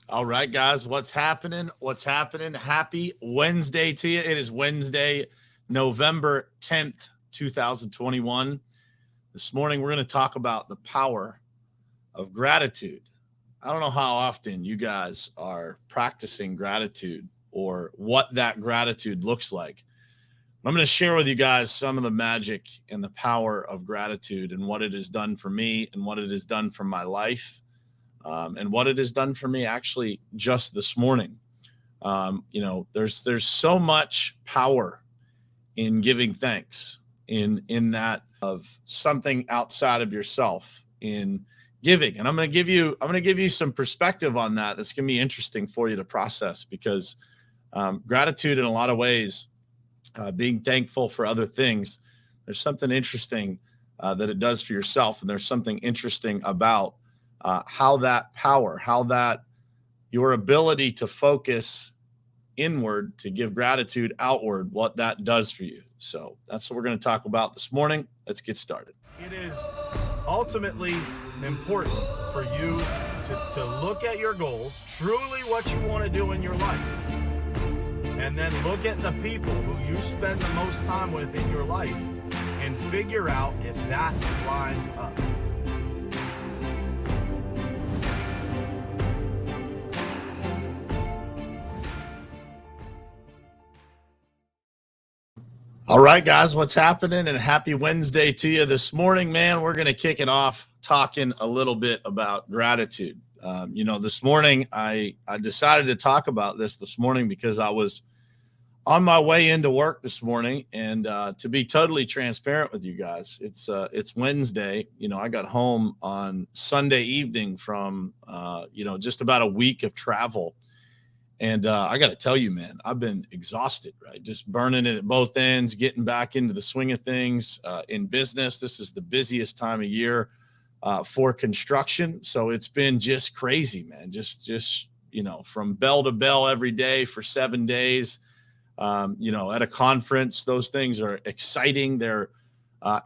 All right, guys, what's happening? What's happening? Happy Wednesday to you. It is Wednesday, November 10th, 2021. This morning, we're going to talk about the power of gratitude. I don't know how often you guys are practicing gratitude or what that gratitude looks like. I'm going to share with you guys some of the magic and the power of gratitude and what it has done for me and what it has done for my life and what it has done for me actually just this morning. There's so much power in giving thanks in that of something outside of yourself in giving. And I'm going to give you some perspective on that. That's going to be interesting for you to process because gratitude in a lot of ways, being thankful for other things, there's something interesting that it does for yourself. And there's something interesting about how that power, how that your ability to focus inward, to give gratitude outward, what that does for you. So that's what we're going to talk about this morning. Let's get started. It is ultimately important for you to look at your goals, truly what you want to do in your life, and then look at the people who you spend the most time with in your life and figure out if that lines up. All right, guys, what's happening? And happy Wednesday to you this morning, man. We're going to kick it off talking a little bit about gratitude. This morning I decided to talk about this morning because I was on my way into work this morning, and to be totally transparent with you guys, it's Wednesday. I got home on Sunday evening from just about a week of travel. And I got to tell you, man, I've been exhausted, right? Just burning it at both ends, getting back into the swing of things in business. This is the busiest time of year for construction. So it's been just crazy, man. Just from bell to bell every day for 7 days. At a conference, those things are exciting. They're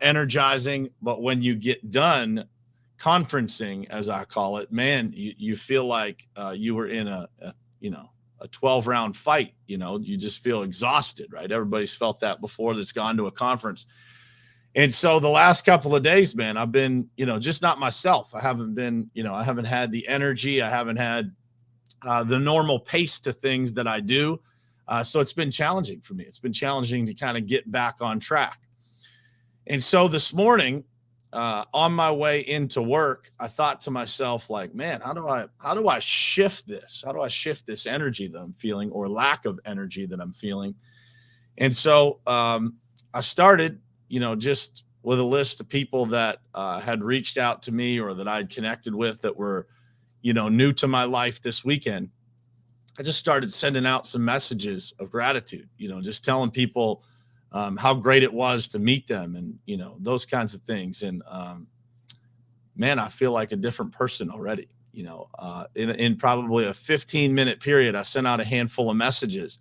energizing. But when you get done conferencing, as I call it, man, you feel like you were in a 12-round fight. You just feel exhausted, right? Everybody's felt that before that's gone to a conference. And so the last couple of days, man, I've been, just not myself. I haven't had the energy. I haven't had the normal pace to things that I do. So it's been challenging for me. It's been challenging to kind of get back on track. And so this morning, on my way into work, I thought to myself, like, man, how do I shift this? How do I shift this energy that I'm feeling, or lack of energy that I'm feeling? And so I started, just with a list of people that had reached out to me or that I'd connected with that were, new to my life this weekend. I just started sending out some messages of gratitude, just telling people how great it was to meet them and, those kinds of things. And, man, I feel like a different person already. In probably a 15-minute period, I sent out a handful of messages.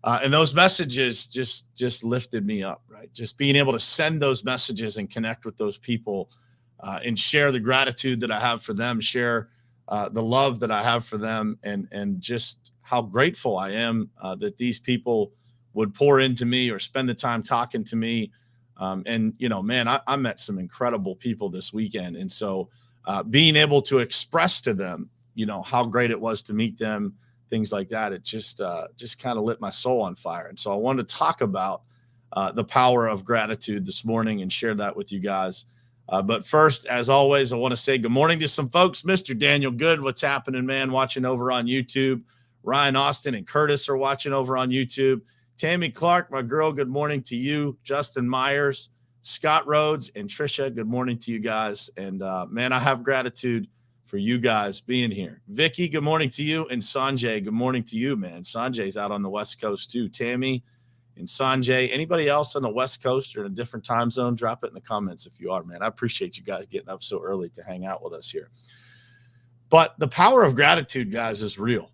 And those messages just lifted me up, right? Just being able to send those messages and connect with those people and share the gratitude that I have for them, share the love that I have for them, and just how grateful I am that these people would pour into me or spend the time talking to me. Man, I met some incredible people this weekend. And so being able to express to them, how great it was to meet them, things like that, it just kind of lit my soul on fire. And so I wanted to talk about the power of gratitude this morning and share that with you guys. But first, as always, I want to say good morning to some folks. Mr. Daniel Good, what's happening, man? Watching over on YouTube. Ryan Austin and Curtis are watching over on YouTube. Tammy Clark, my girl, good morning to you. Justin Myers, Scott Rhodes, and Trisha, good morning to you guys. And, man, I have gratitude for you guys being here. Vicky, good morning to you. And Sanjay, good morning to you, man. Sanjay's out on the West Coast too. Tammy and Sanjay, anybody else on the West Coast or in a different time zone, drop it in the comments if you are, man. I appreciate you guys getting up so early to hang out with us here. But the power of gratitude, guys, is real.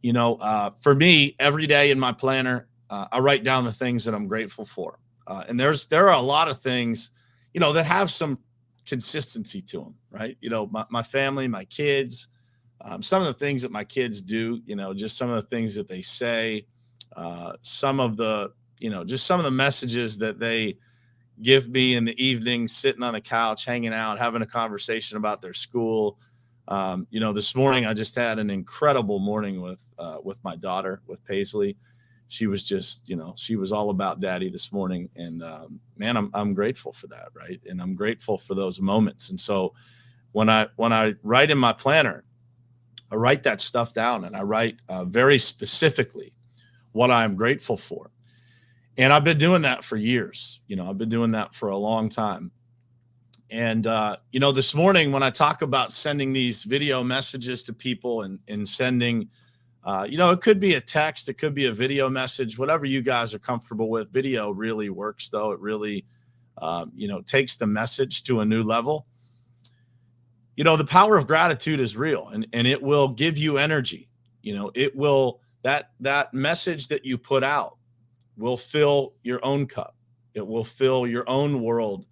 For me, every day in my planner, I write down the things that I'm grateful for. And there are a lot of things, that have some consistency to them, right? My family, my kids, some of the things that my kids do, just some of the things that they say, some of the, just some of the messages that they give me in the evening, sitting on the couch, hanging out, having a conversation about their school. This morning I just had an incredible morning with my daughter, with Paisley. She was just, she was all about daddy this morning. And man, I'm grateful for that. Right. And I'm grateful for those moments. And so when I write in my planner, I write that stuff down, and I write very specifically what I'm grateful for. And I've been doing that for years. I've been doing that for a long time. And, this morning when I talk about sending these video messages to people and sending, it could be a text, it could be a video message, whatever you guys are comfortable with. Video really works, though. It really, takes the message to a new level. The power of gratitude is real, and it will give you energy. It will, that message that you put out will fill your own cup. It will fill your own world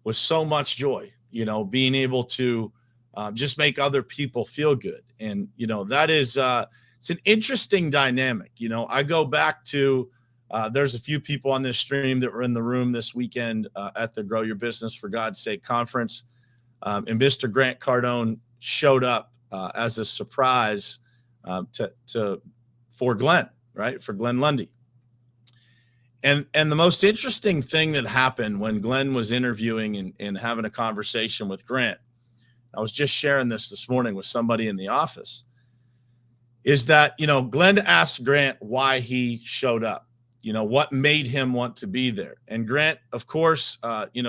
with so much joy, being able to just make other people feel good. And, that is, it's an interesting dynamic. I go back to, there's a few people on this stream that were in the room this weekend at the Grow Your Business for God's Sake conference. And Mr. Grant Cardone showed up as a surprise for Glenn, right? For Glenn Lundy. And the most interesting thing that happened when Glenn was interviewing and having a conversation with Grant, I was just sharing this morning with somebody in the office, is that, Glenn asked Grant why he showed up, what made him want to be there. And Grant, of course,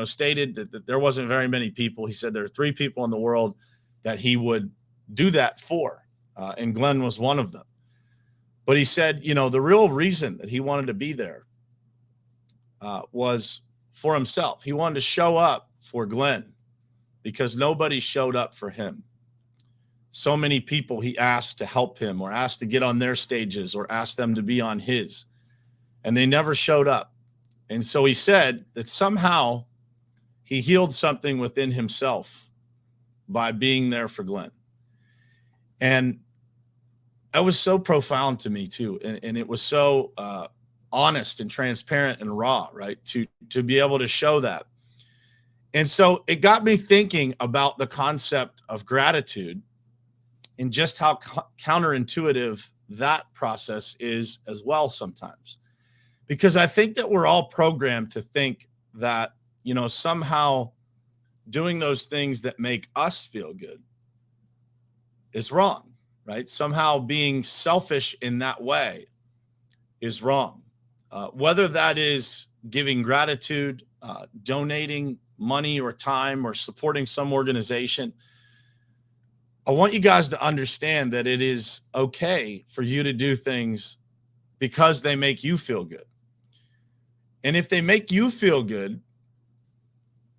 stated that there wasn't very many people. He said there are 3 people in the world that he would do that for. And Glenn was one of them. But he said, the real reason that he wanted to be there was for himself. He wanted to show up for Glenn because nobody showed up for him. So many people he asked to help him, or asked to get on their stages, or asked them to be on his, and they never showed up. And so he said that somehow he healed something within himself by being there for Glenn. And that was so profound to me too. And it was so honest and transparent and raw, right? To be able to show that. And so it got me thinking about the concept of gratitude and just how counterintuitive that process is as well sometimes. Because I think that we're all programmed to think that, somehow doing those things that make us feel good is wrong, right? Somehow being selfish in that way is wrong. Whether that is giving gratitude, donating money or time, or supporting some organization, I want you guys to understand that it is okay for you to do things because they make you feel good. And if they make you feel good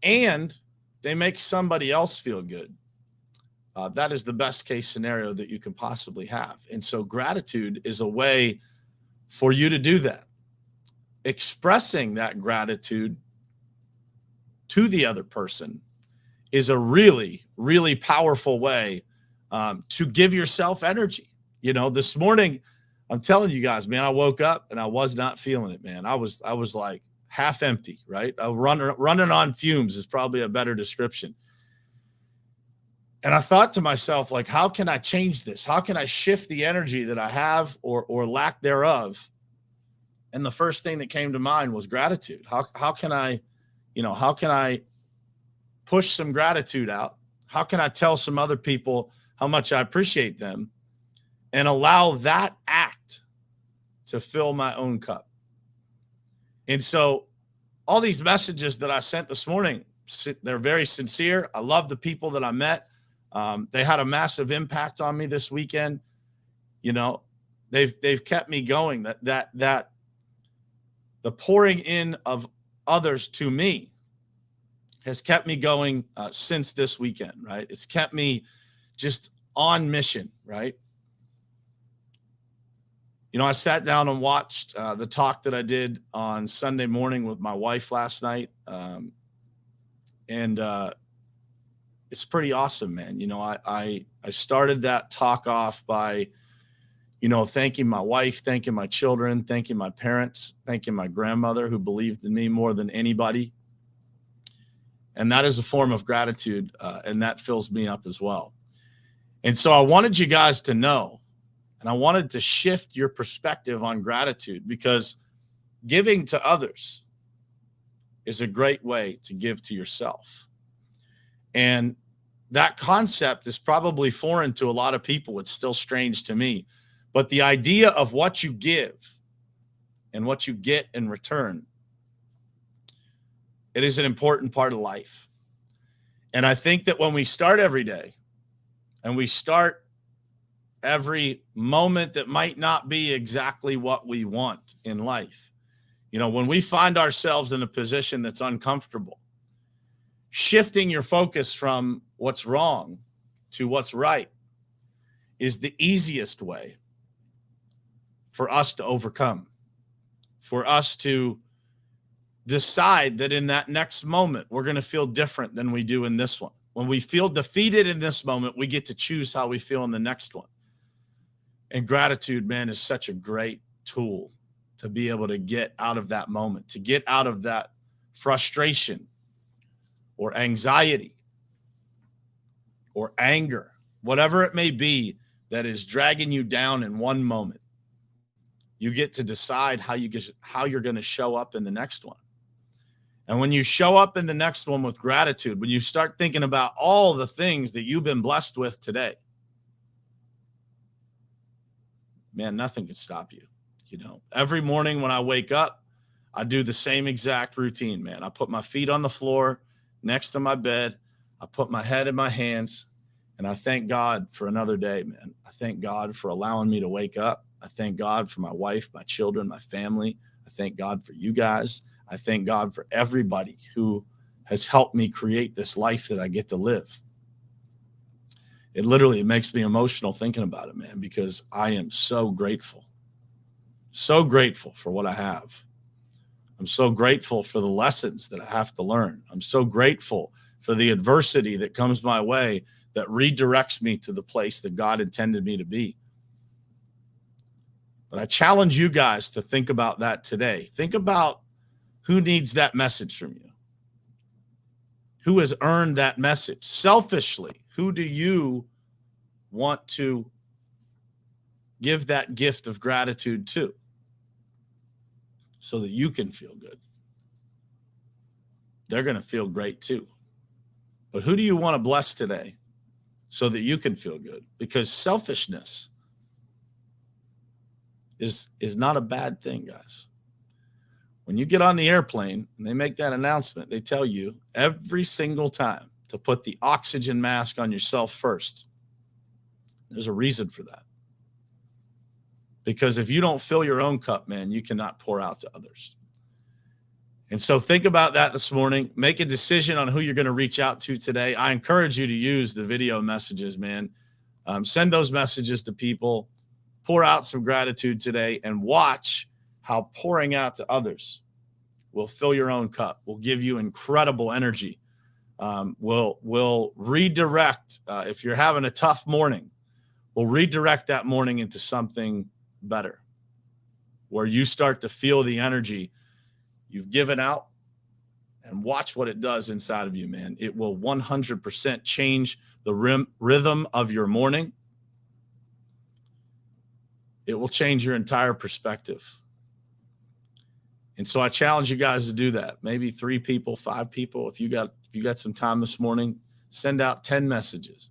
and they make somebody else feel good, that is the best case scenario that you can possibly have. And so gratitude is a way for you to do that. Expressing that gratitude to the other person is a really, really powerful way to give yourself energy. This morning, I'm telling you guys, man, I woke up and I was not feeling it, man. I was like half empty, right? Running on fumes is probably a better description. And I thought to myself, like, how can I change this? How can I shift the energy that I have or lack thereof? And the first thing that came to mind was gratitude. How can I push some gratitude out? How can I tell some other people how much I appreciate them and allow that act to fill my own cup? And so all these messages that I sent this morning, they're very sincere. I love the people that I met. They had a massive impact on me this weekend. They've kept me going. That the pouring in of others to me has kept me going since this weekend, right? It's kept me just on mission, right? I sat down and watched the talk that I did on Sunday morning with my wife last night. And it's it's pretty awesome, man. You know, I started that talk off by, you know, thanking my wife, thanking my children, thanking my parents, thanking my grandmother who believed in me more than anybody. And that is a form of gratitude, and that fills me up as well. And so I wanted you guys to know, and I wanted to shift your perspective on gratitude, because giving to others is a great way to give to yourself. And that concept is probably foreign to a lot of people. It's still strange to me. But the idea of what you give and what you get in return, it is an important part of life. And I think that when we start every day and we start every moment that might not be exactly what we want in life, you know, when we find ourselves in a position that's uncomfortable, shifting your focus from what's wrong to what's right is the easiest way for us to overcome, for us to decide that in that next moment, we're going to feel different than we do in this one. When we feel defeated in this moment, we get to choose how we feel in the next one. And gratitude, man, is such a great tool to be able to get out of that moment, to get out of that frustration or anxiety or anger, whatever it may be that is dragging you down in one moment. You get to decide how you're going to show up in the next one. And when you show up in the next one with gratitude, when you start thinking about all the things that you've been blessed with today, man, nothing can stop you. You know, every morning when I wake up, I do the same exact routine, man. I put my feet on the floor next to my bed. I put my head in my hands, and I thank God for another day, man. I thank God for allowing me to wake up. I thank God for my wife, my children, my family. I thank God for you guys. I thank God for everybody who has helped me create this life that I get to live. It literally makes me emotional thinking about it, man, because I am so grateful for what I have. I'm so grateful for the lessons that I have to learn. I'm so grateful for the adversity that comes my way that redirects me to the place that God intended me to be. But I challenge you guys to think about that today. Think about who needs that message from you. Who has earned that message? Selfishly, who do you want to give that gift of gratitude to so that you can feel good? They're going to feel great too. But who do you want to bless today so that you can feel good? Because selfishness is not a bad thing, guys. When you get on the airplane and they make that announcement, they tell you every single time to put the oxygen mask on yourself first. There's a reason for that. Because if you don't fill your own cup, man, you cannot pour out to others. And so think about that this morning. Make a decision on who you're going to reach out to today. I encourage you to use the video messages, man. Send those messages to people. Pour out some gratitude today and watch how pouring out to others will fill your own cup, will give you incredible energy, will redirect. If you're having a tough morning, will redirect that morning into something better, where you start to feel the energy you've given out, and watch what it does inside of you, man. It will 100% change the rhythm of your morning. It will change your entire perspective. And so I challenge you guys to do that. Maybe 3 people, 5 people. If you got some time this morning, send out 10 messages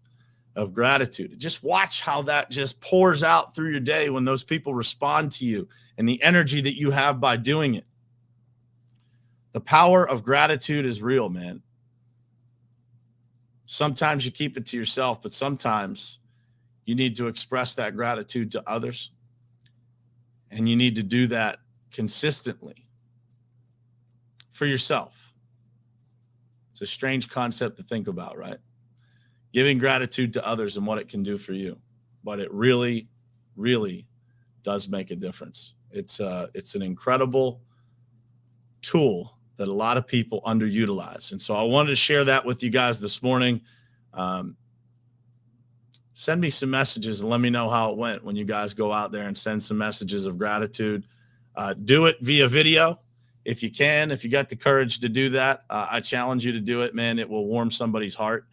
of gratitude. Just watch how that just pours out through your day when those people respond to you, and the energy that you have by doing it. The power of gratitude is real, man. Sometimes you keep it to yourself, but sometimes you need to express that gratitude to others. And you need to do that consistently for yourself. It's a strange concept to think about, right? Giving gratitude to others and what it can do for you. But it really, really does make a difference. It's an incredible tool that a lot of people underutilize. And so I wanted to share that with you guys this morning. Send me some messages and let me know how it went when you guys go out there and send some messages of gratitude. Do it via video if you can. If you got the courage to do that, I challenge you to do it, man. It will warm somebody's heart,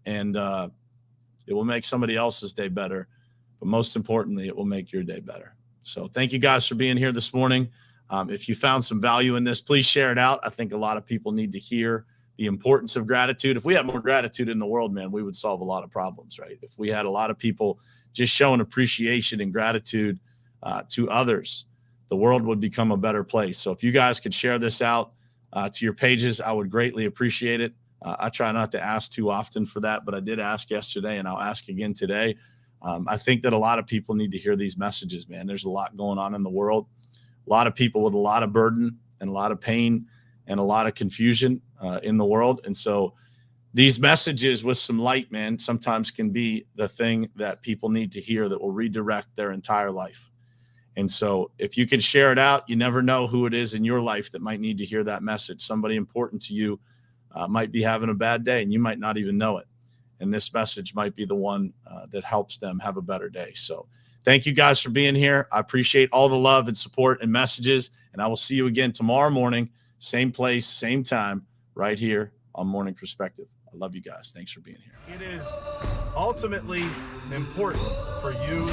and it will make somebody else's day better. But most importantly, it will make your day better. So thank you guys for being here this morning. If you found some value in this, please share it out. I think a lot of people need to hear the importance of gratitude. If we had more gratitude in the world, man, we would solve a lot of problems, right? If we had a lot of people just showing appreciation and gratitude to others, the world would become a better place. So if you guys could share this out to your pages, I would greatly appreciate it. I try not to ask too often for that, but I did ask yesterday and I'll ask again today. I think that a lot of people need to hear these messages, man. There's a lot going on in the world, a lot of people with a lot of burden and a lot of pain and a lot of confusion in the world. And so these messages with some light, man, sometimes can be the thing that people need to hear that will redirect their entire life. And so if you can share it out, you never know who it is in your life that might need to hear that message. Somebody important to you might be having a bad day and you might not even know it. And this message might be the one that helps them have a better day. So thank you guys for being here. I appreciate all the love and support and messages. And I will see you again tomorrow morning, same place, same time, right here on Morning Perspective. I love you guys. Thanks for being here. It is ultimately important for you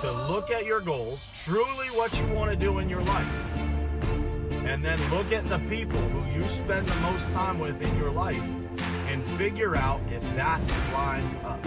to look at your goals, truly what you want to do in your life, and then look at the people who you spend the most time with in your life and figure out if that lines up.